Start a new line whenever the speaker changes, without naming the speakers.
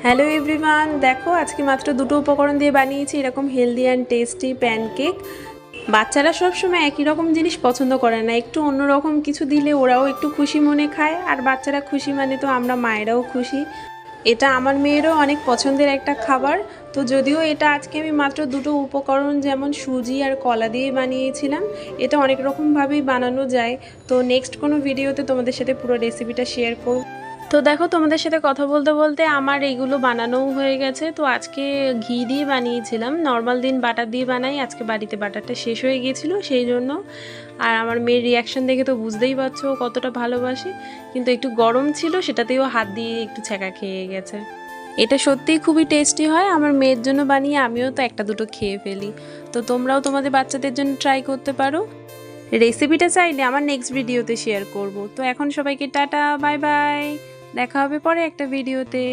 Hello everyone, দেখো আজকে মাত্র দুটো উপকরণ দিয়ে বানিয়েছি এরকম হেলদি অ্যান্ড টেস্টি প্যানকেক। বাচ্চারা সবসময় একই রকম জিনিস পছন্দ করে না, একটু অন্যরকম কিছু দিলে ওরাও একটু খুশি মনে খায়, আর বাচ্চারা খুশি মানে তো আমরা মায়েরাও খুশি। এটা আমার মেয়েরও অনেক পছন্দের একটা খাবার। তো যদিও এটা আজকে আমি মাত্র দুটো উপকরণ যেমন সুজি আর কলা দিয়ে বানিয়েছিলাম, এটা অনেক রকমভাবেই বানানো যায়। তো নেক্সট কোনো ভিডিওতে তোমাদের সাথে পুরো রেসিপিটা শেয়ার করব। তো দেখো তোমাদের সাথে কথা বলতে বলতে আমার এইগুলো বানানোও হয়ে গেছে। তো আজকে ঘি দিয়ে বানিয়েছিলাম, নর্মাল দিন বাটার দিয়ে বানাই, আজকে বাড়িতে বাটারটা শেষ হয়ে গিয়েছিল সেই জন্য। আর আমার মেয়ের রিয়াকশান দেখে তো বুঝতেই পারছো ও কতটা ভালোবাসে, কিন্তু একটু গরম ছিল সেটাতেও হাত দিয়ে একটু ছ্যাঁকা খেয়ে গেছে। এটা সত্যিই খুবই টেস্টি হয়, আমার মেয়ের জন্য বানিয়ে আমিও তো একটা দুটো খেয়ে ফেলি। তো তোমরাও তোমাদের বাচ্চাদের জন্য ট্রাই করতে পারো। রেসিপিটা চাইলে আমার নেক্সট ভিডিওতে শেয়ার করব। তো এখন সবাইকে টাটা, বাই বাই, দেখা হবে পরে একটা ভিডিওতে।